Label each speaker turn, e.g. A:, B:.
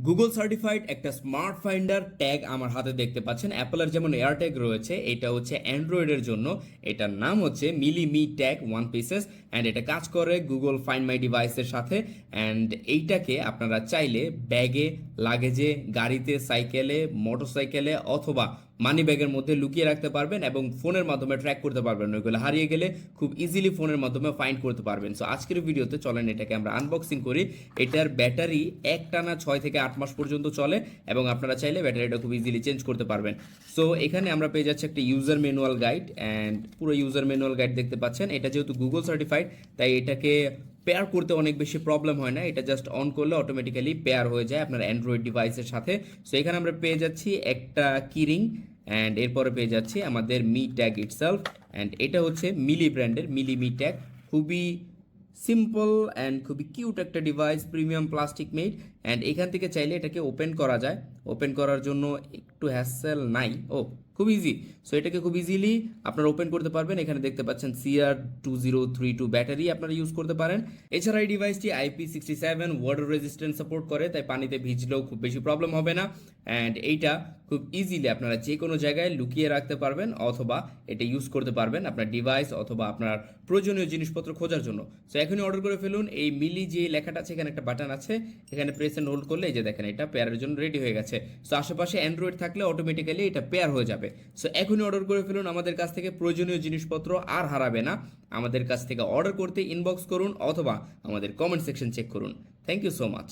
A: Google certified একটা smart finder tag আমার হাতে দেখতে পাচ্ছেন। অ্যাপলের যেমন এয়ার ট্যাগ রয়েছে, এটা হচ্ছে অ্যান্ড্রয়েডের জন্য। এটার নাম হচ্ছে মিলি মি ট্যাগ 1 পিসেস অ্যান্ড এটা কাজ করে গুগল ফাইন্ড মাই ডিভাইসের সাথে। অ্যান্ড এইটাকে আপনারা চাইলে ব্যাগে, লাগেজে, গাড়িতে, সাইকেলে, মোটরসাইকেলে অথবা মানি ব্যাগের মধ্যে লুকিয়ে রাখতে পারবেন এবং ফোনের মাধ্যমে ট্র্যাক করতে পারবেন। ওইগুলো হারিয়ে গেলে খুব ইজিলি ফোনের মাধ্যমে ফাইন্ড করতে পারবেন। সো আজকের ভিডিওতে চলেন এটাকে আমরা আনবক্সিং করি। এটার ব্যাটারি একটানা 6 থেকে 8 মাস পর্যন্ত চলে এবং আপনারা চাইলে ব্যাটারিটা খুব ইজিলি চেঞ্জ করতে পারবেন। সো এখানে আমরা পেয়ে যাচ্ছি একটা ইউজার ম্যানুয়াল গাইড অ্যান্ড পুরো ইউজার ম্যানুয়াল গাইড দেখতে পাচ্ছেন। এটা যেহেতু গুগল সার্টিফাইড তাই এটাকে পেয়ার করতে অনেক বেশি প্রবলেম হয় না। এটা জাস্ট অন করলে অটোমেটিক্যালি পেয়ার হয়ে যায় আপনার অ্যান্ড্রয়েড ডিভাইসের সাথে। সো এখানে আমরা পেয়ে যাচ্ছি একটা কিরিং অ্যান্ড এরপরে পেয়ে যাচ্ছি আমাদের মি ট্যাগ ইটসেলফ অ্যান্ড এটা হচ্ছে মিলি ব্র্যান্ডের মিলি মি ট্যাগ। খুবই সিম্পল অ্যান্ড খুবই কিউট একটা device, premium plastic made. And এখান থেকে চাইলে এটাকে ওপেন করা যায়। ওপেন করার জন্য একটু হ্যাসেল নাই, খুব ইজি। সো এটাকে খুব ইজিলি আপনারা ওপেন করতে পারবেন। এখানে দেখতে পাচ্ছেন CR2032 ব্যাটারি আপনারা ইউজ করতে পারেন। এছাড়া এই ডিভাইসটি IP67 ওয়াটার রেজিস্ট্যান্স সাপোর্ট করে, তাই পানিতে ভিজলেও খুব বেশি প্রবলেম হবে না। অ্যান্ড এইটা খুব ইজিলি আপনারা যে কোনো জায়গায় লুকিয়ে রাখতে পারবেন অথবা এটা ইউজ করতে পারবেন আপনার ডিভাইস অথবা আপনার প্রয়োজনীয় জিনিসপত্র খোঁজার জন্য। সো এখনই অর্ডার করে ফেলুন। এই মিলি যে লেখাটা আছে এখানে একটা বাটন আছে, এখানে প্রেস এন্ড হোল্ড করলে এই যে দেখেন এটা পেয়ারের জন্য রেডি হয়ে গেছে। সো আশেপাশে অ্যান্ড্রয়েড থাকলে অটোমেটিক্যালি এটা পেয়ার হয়ে যাবে। সো এখনই অর্ডার করে ফেলুন। আমাদের কাছ থেকে প্রয়োজনীয় জিনিসপত্র আর হারাবে না। আমাদের কাছ থেকে অর্ডার করতে ইনবক্স করুন অথবা আমাদের কমেন্ট সেকশন চেক করুন। Thank you so much.